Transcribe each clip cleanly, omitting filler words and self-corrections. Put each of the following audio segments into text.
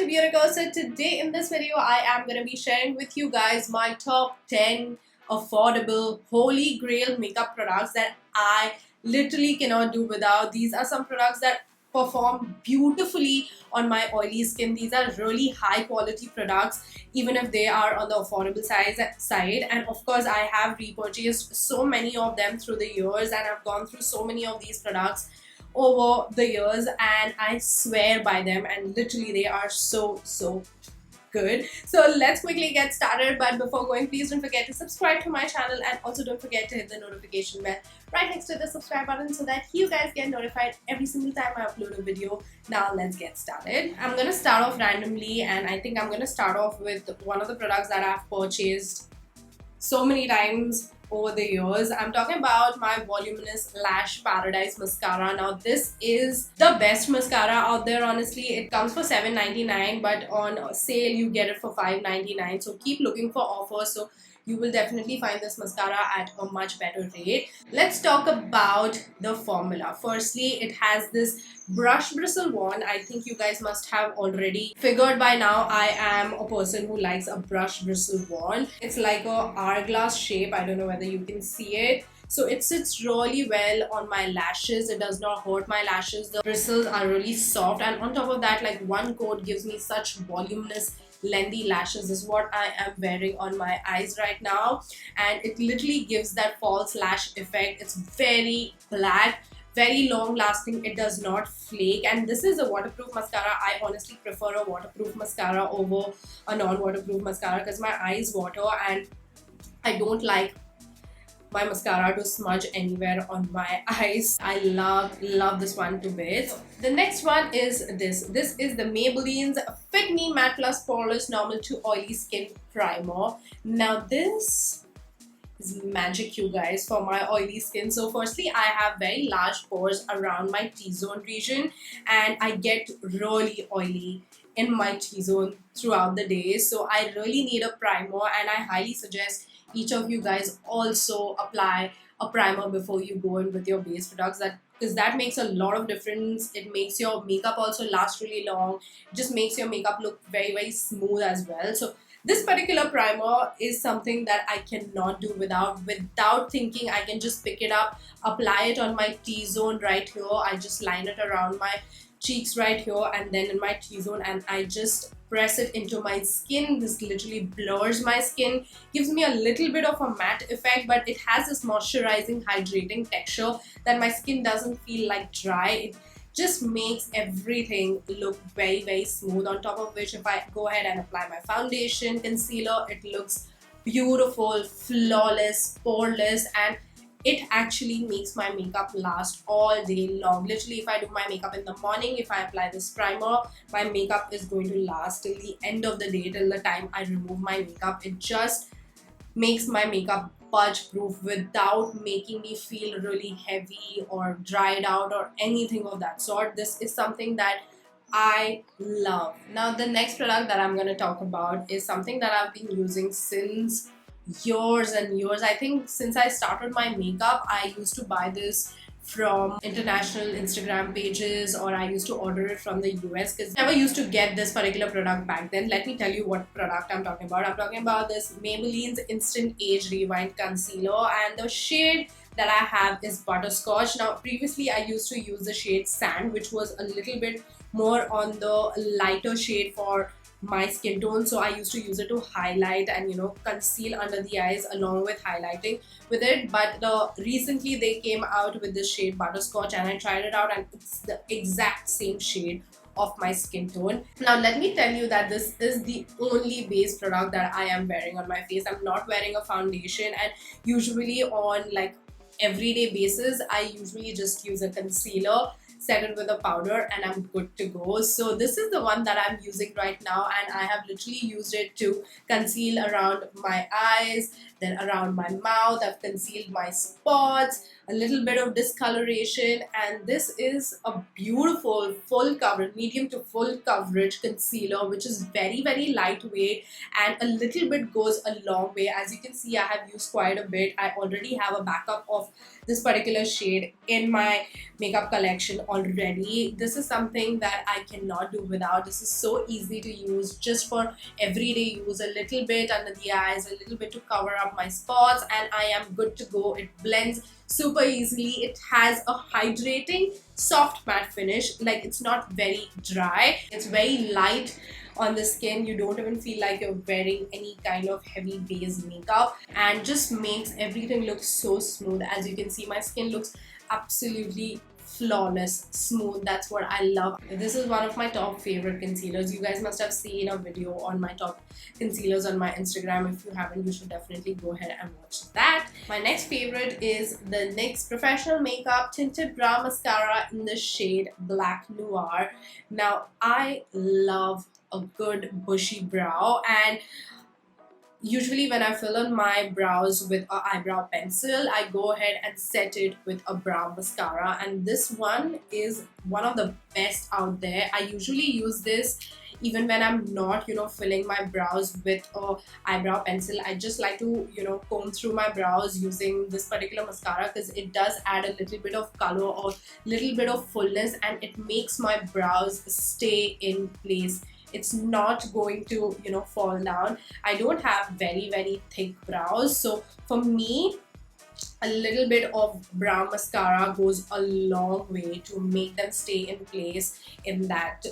BeautiCo. So today in this video I am going to be sharing with you guys my top 10 affordable holy grail makeup products that I literally cannot do without. These are some products that perform beautifully on my oily skin. These are really high quality products even if they are on the affordable side, and of course I have repurchased so many of them through the years, and I've gone through so many of these products over the years, and I swear by them, and literally they are so good. So let's quickly get started, but before going, please don't forget to subscribe to my channel, and also don't forget to hit the notification bell right next to the subscribe button so that you guys get notified every single time I upload a video. Now let's get started. I'm gonna start off randomly, and I think I'm gonna start off with one of the products that I've purchased so many times over the years. I'm talking about my Voluminous Lash Paradise Mascara. Now this is the best mascara out there, honestly. It comes for $7.99, but on sale you get it for $5.99, so keep looking for offers, so you will definitely find this mascara at a much better rate. Let's talk about the formula. Firstly, it has this brush bristle wand. I think you guys must have already figured by now I am a person who likes a brush bristle wand. It's like a hourglass shape. I don't know whether you can see it. So it sits really well on my lashes. It does not hurt my lashes. The bristles are really soft, and on top of that, like, one coat gives me such voluminous lengthy lashes. This is what I am wearing on my eyes right now, and it literally gives that false lash effect. It's very black, very long lasting, it does not flake, and this is a waterproof mascara. I honestly prefer a waterproof mascara over a non-waterproof mascara because my eyes water and I don't like my mascara to smudge anywhere on my eyes. I love this one to bits. The next one is this. This is the Maybelline's Fit Me Matte+Poreless Normal to Oily Skin Primer. Now this is magic, you guys, for my oily skin. So firstly, I have very large pores around my T-zone region, and I get really oily in my T-zone throughout the day. So I really need a primer, and I highly suggest each of you guys also apply a primer before you go in with your base products, because that makes a lot of difference. It makes your makeup also last really long. It just makes your makeup look very smooth as well. So this particular primer is something that I cannot do without thinking. I can just pick it up, apply it on my T-zone right here. I just line it around my cheeks right here and then in my T-zone, and I just press it into my skin. This literally blurs my skin, gives me a little bit of a matte effect, but it has this moisturizing, hydrating texture that my skin doesn't feel like dry. It just makes everything look very smooth. On top of which, if I go ahead and apply my foundation, concealer, it looks beautiful, flawless, poreless, and it actually makes my makeup last all day long. Literally, if I do my makeup in the morning, if I apply this primer, my makeup is going to last till the end of the day, till the time I remove my makeup. It just makes my makeup pudge proof without making me feel really heavy or dried out or anything of that sort. This is something that I love. Now the next product that I'm going to talk about is something that I've been using since years and years. I think since I started my makeup, I used to buy this from international Instagram pages, or I used to order it from the US, because I never used to get this particular product back then. Let me tell you what product I'm talking about. I'm talking about this Maybelline's Instant Age Rewind Concealer, and the shade that I have is Butterscotch. Now previously I used to use the shade Sand, which was a little bit more on the lighter shade for my skin tone, so I used to use it to highlight and, you know, conceal under the eyes along with highlighting with it. But recently they came out with this shade Butterscotch, and I tried it out, and it's the exact same shade of my skin tone. Now let me tell you that this is the only base product that I am wearing on my face. I'm not wearing a foundation, and usually on like everyday basis I usually just use a concealer, set it with a powder, and I'm good to go. So this is the one that I'm using right now, and I have literally used it to conceal around my eyes, then around my mouth. I've concealed my spots, a little bit of discoloration, and this is a beautiful full coverage, medium to full coverage concealer, which is very lightweight, and a little bit goes a long way. As you can see, I have used quite a bit. I already have a backup of this particular shade in my makeup collection already. This is something that I cannot do without. This is so easy to use, just for everyday use. A little bit under the eyes, a little bit to cover up my spots, and I am good to go. It blends super easily. It has a hydrating soft matte finish. Like, it's not very dry, it's very light on the skin. You don't even feel like you're wearing any kind of heavy base makeup, and just makes everything look so smooth. As you can see, my skin looks absolutely flawless, smooth. That's what I love. This is one of my top favorite concealers. You guys must have seen a video on my top concealers on my Instagram. If you haven't, you should definitely go ahead and watch that. My next favorite is the NYX Professional Makeup Tinted Brow Mascara in the shade Black Noir. Now, I love a good bushy brow, and usually when I fill in my brows with an eyebrow pencil, I go ahead and set it with a brow mascara, and this one is one of the best out there. I usually use this even when I'm not, filling my brows with a eyebrow pencil. I just like to, comb through my brows using this particular mascara, because it does add a little bit of color or little bit of fullness, and it makes my brows stay in place. It's not going to, fall down. I don't have very thick brows, so for me, a little bit of brow mascara goes a long way to make them stay in place in that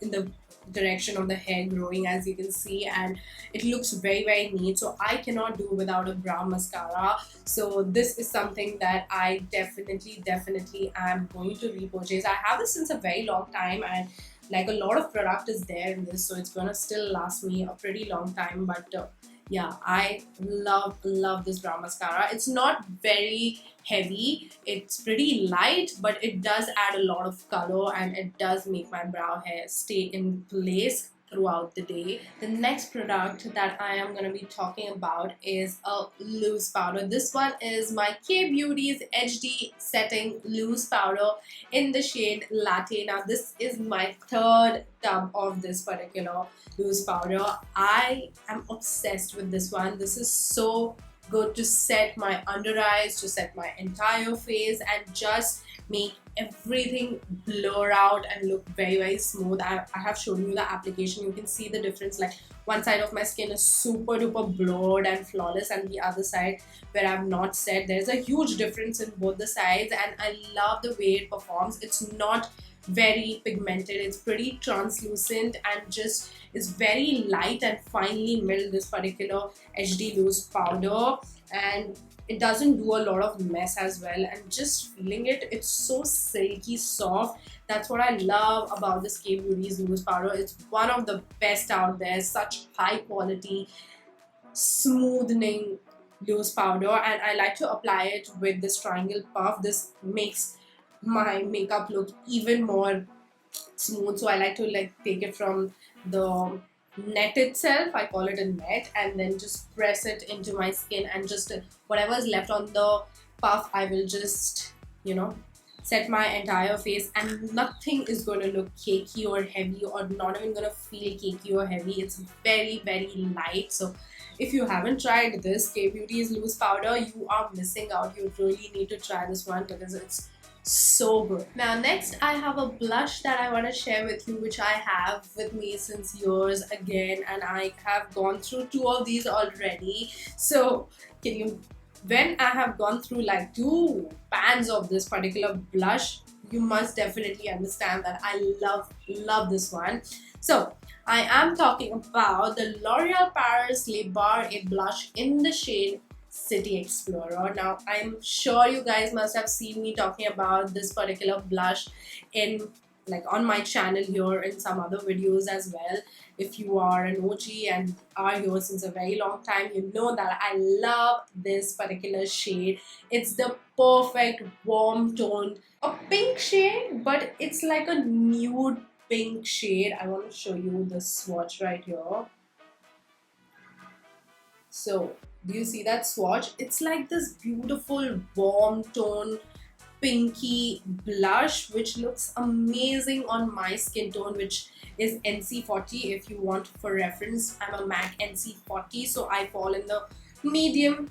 in the direction of the hair growing, as you can see, and it looks very neat. So I cannot do without a brow mascara. So this is something that I definitely am going to repurchase. I have this since a very long time, and like, a lot of product is there in this, so it's gonna still last me a pretty long time. But yeah, I love this brow mascara. It's not very heavy, it's pretty light, but it does add a lot of color, and it does make my brow hair stay in place throughout the day. The next product that I am going to be talking about is a loose powder. This one is my K-Beauty's HD Setting Loose Powder in the shade Latte. Now, this is my third tub of this particular loose powder. I am obsessed with this one. This is so good to set my under eyes, to set my entire face, and just make everything blur out and look very smooth. I have shown you the application. You can see the difference. Like, one side of my skin is super duper blurred and flawless, and the other side where I've not set, there's a huge difference in both the sides, and I love the way it performs. It's not very pigmented, it's pretty translucent, and just is very light and finely milled, this particular HD loose powder, and it doesn't do a lot of mess as well. And just feeling it, it's so silky soft. That's what I love about this K-Beauty's loose powder. It's one of the best out there. Such high quality smoothing loose powder, and I like to apply it with this triangle puff. This makes my makeup look even more smooth. So I like to take it from the net itself, I call it a net, and then just press it into my skin, and just whatever is left on the puff, I will just set my entire face, and nothing is going to look cakey or heavy, or not even going to feel cakey or heavy. It's very light. So if you haven't tried this K-Beauty's loose powder, you are missing out. You really need to try this one, because it's so good. Now, next I have a blush that I want to share with you, which I have with me since years again, and I have gone through 2 of these already. So when I have gone through like 2 pans of this particular blush, you must definitely understand that I love this one. So I am talking about the L'Oreal Paris Les Barres a blush in the shade City Explorer. Now, I'm sure you guys must have seen me talking about this particular blush in on my channel here, in some other videos as well. If you are an OG and are here since a very long time, you know that I love this particular shade. It's the perfect warm toned, a pink shade, but it's like a nude pink shade. I want to show you the swatch right here. So Do you see that swatch? It's like this beautiful warm tone pinky blush which looks amazing on my skin tone, which is NC40. If you want for reference, I'm a MAC NC40, so I fall in the medium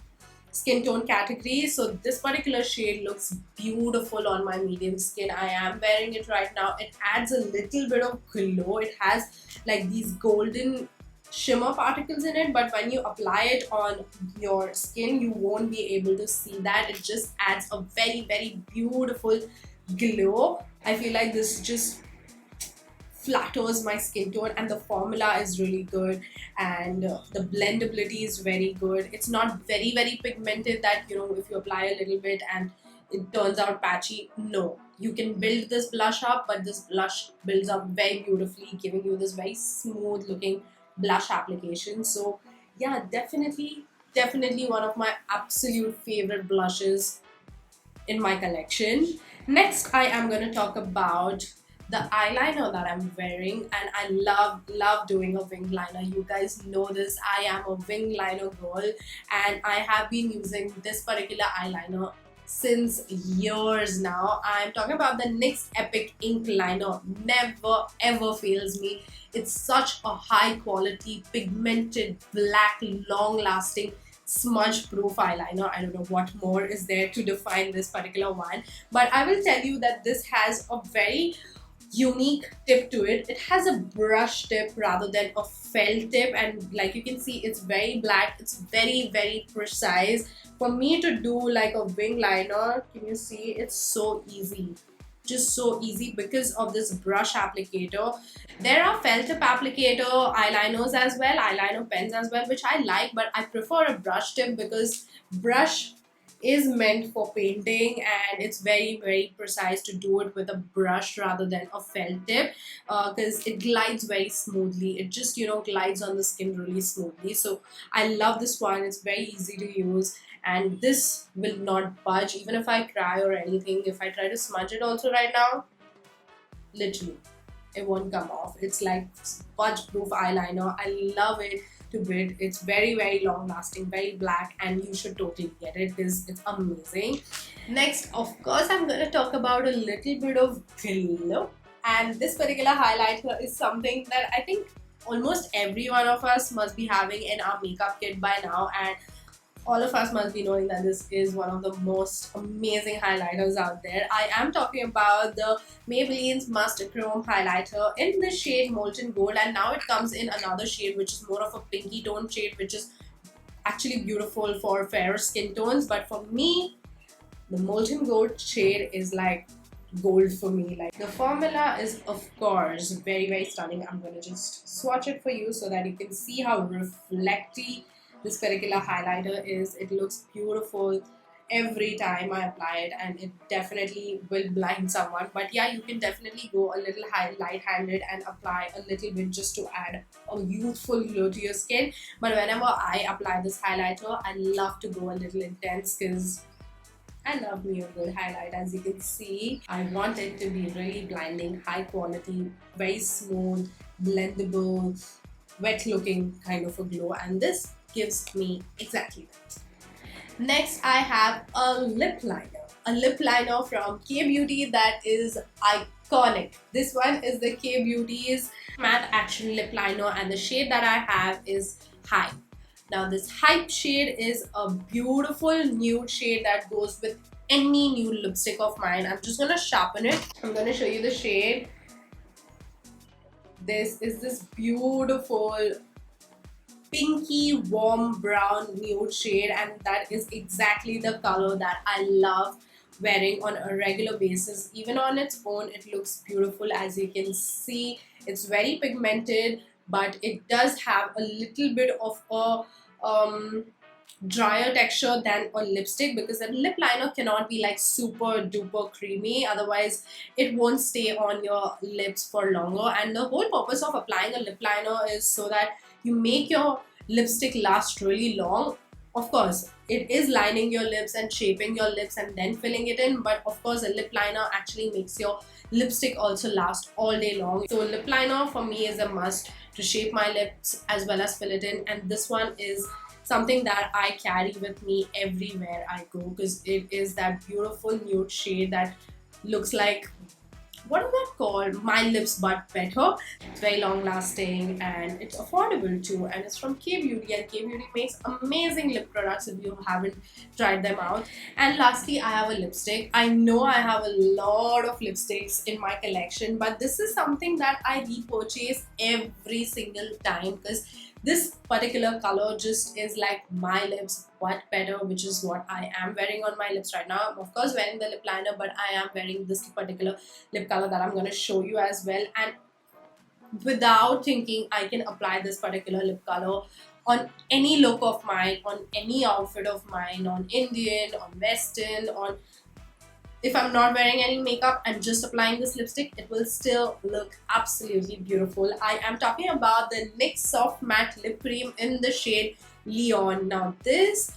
skin tone category. So this particular shade looks beautiful on my medium skin. I am wearing it right now. It adds a little bit of glow. It has like these golden shimmer particles in it, but when you apply it on your skin you won't be able to see that. It just adds a very beautiful glow. I feel like this just flatters my skin tone, and the formula is really good, and the blendability is very good. It's not very pigmented that, you know, if you apply a little bit and it turns out patchy. No, you can build this blush up, but this blush builds up very beautifully, giving you this very smooth looking blush application. So yeah, definitely one of my absolute favorite blushes in my collection. Next, I am going to talk about the eyeliner that I'm wearing, and I love doing a wing liner. You guys know this, I am a wing liner girl, and I have been using this particular eyeliner since years now. I'm talking about the NYX Epic Ink Liner. Never ever fails me. It's such a high quality pigmented black long lasting smudge proof eyeliner. I don't know what more is there to define this particular one, but I will tell you that this has a very unique tip to it. It has a brush tip rather than a felt tip, and like you can see, it's very black. It's very precise. For me to do like a wing liner, can you see? It's so easy, just so easy because of this brush applicator. There are felt tip applicator eyeliners as well, eyeliner pens as well, which I like, but I prefer a brush tip because brush is meant for painting, and it's very precise to do it with a brush rather than a felt tip, because it glides very smoothly. It just, you know, glides on the skin really smoothly. So I love this one. It's very easy to use, and this will not budge even if I cry or anything. If I try to smudge it also right now, literally it won't come off. It's like smudge proof eyeliner. I love it to bit. It's very long lasting, very black, and you should totally get it because it's amazing. Next, of course, I'm going to talk about a little bit of glow, and this particular highlighter is something that I think almost every one of us must be having in our makeup kit by now, and all of us must be knowing that this is one of the most amazing highlighters out there. I am talking about the Maybelline's Master Chrome highlighter in the shade Molten Gold, and now it comes in another shade which is more of a pinky tone shade, which is actually beautiful for fairer skin tones. But for me, the Molten Gold shade is like gold for me. Like, the formula is of course very stunning. I'm going to just swatch it for you so that you can see how reflecty this particular highlighter is. It looks beautiful every time I apply it, and it definitely will blind someone. But yeah, you can definitely go a little light-handed and apply a little bit just to add a youthful glow to your skin. But whenever I apply this highlighter, I love to go a little intense because I love me a good highlight. As you can see, I want it to be really blinding, high quality, very smooth, blendable, wet looking kind of a glow, and this gives me exactly that. Next, I have a lip liner from K-Beauty that is iconic. This one is the K-Beauty's Matte Action Lip Liner, and the shade that I have is Hype. Now, this Hype shade is a beautiful nude shade that goes with any nude lipstick of mine. I'm just gonna sharpen it. I'm gonna show you the shade. This is this beautiful pinky warm brown nude shade, and that is exactly the color that I love wearing on a regular basis. Even on its own, it looks beautiful. As you can see, it's very pigmented, but it does have a little bit of a drier texture than a lipstick, because a lip liner cannot be like super duper creamy, otherwise it won't stay on your lips for longer. And the whole purpose of applying a lip liner is so that you make your lipstick last really long. Of course, it is lining your lips and shaping your lips and then filling it in, but of course a lip liner actually makes your lipstick also last all day long. So lip liner for me is a must to shape my lips as well as fill it in, and this one is something that I carry with me everywhere I go, because it is that beautiful nude shade that looks like, what is that called? My Lips But Better. It's very long lasting and it's affordable too, and it's from K-Beauty, and K-Beauty makes amazing lip products if you haven't tried them out. And lastly, I have a lipstick. I know I have a lot of lipsticks in my collection, but this is something that I repurchase every single time, because this particular color just is like my lips but better, which is what I am wearing on my lips right now. I'm of course wearing the lip liner, but I am wearing this particular lip color that I'm going to show you as well. And without thinking, I can apply this particular lip color on any look of mine, on any outfit of mine, on Indian, on Western, on, if I'm not wearing any makeup and just applying this lipstick, it will still look absolutely beautiful. I am talking about the NYX Soft Matte Lip Cream in the shade Leon. Now this,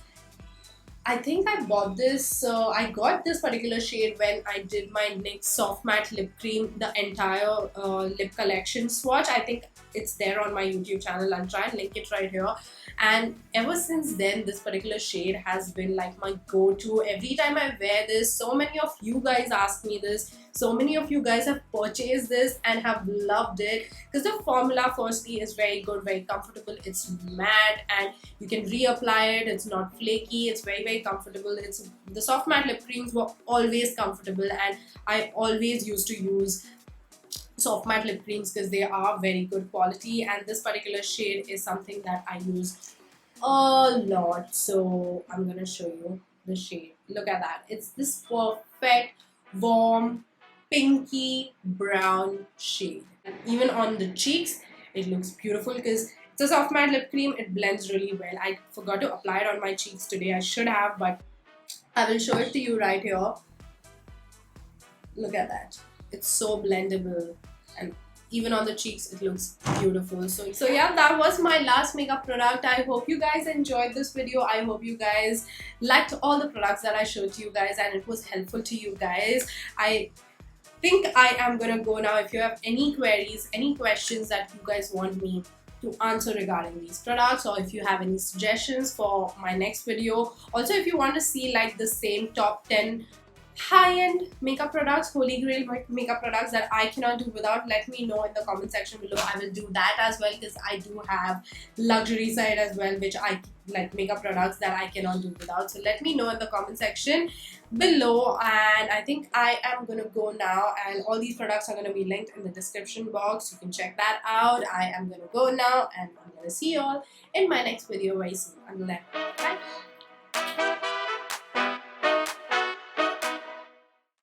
I think I bought this, I got this particular shade when I did my NYX Soft Matte Lip Cream, the entire lip collection swatch. I think it's there on my YouTube channel. I'll try and link it right here. And ever since then, this particular shade has been like my go-to. Every time I wear this, so many of you guys ask me this. So many of you guys have purchased this and have loved it, because the formula firstly is very good, very comfortable. It's matte and you can reapply it. It's not flaky. It's very, very comfortable. It's, the soft matte lip creams were always comfortable, and I always used to use soft matte lip creams because they are very good quality, and this particular shade is something that I use a lot. So I'm gonna show you the shade. Look at that. It's this perfect warm pinky brown shade. And even on the cheeks it looks beautiful because it's a soft matte lip cream. It blends really well. I forgot to apply it on my cheeks today. I should have, but I will show it to you right here. Look at that. It's so blendable, and even on the cheeks it looks beautiful. So yeah, that was my last makeup product. I hope you guys enjoyed this video. I hope you guys liked all the products that I showed to you guys and it was helpful to you guys. I think I am gonna go now. If you have any queries, any questions that you guys want me to answer regarding these products, or if you have any suggestions for my next video. Also, if you want to see like the same top 10 high-end makeup products, holy grail makeup products that I cannot do without, let me know in the comment section below. I will do that as well, because I do have luxury side as well, which I like makeup products that I cannot do without. So let me know in the comment section below. And I think I am gonna go now, and all these products are gonna be linked in the description box. You can check that out. I am gonna go now, and I'm gonna see you all in my next video very soon. Until then, bye.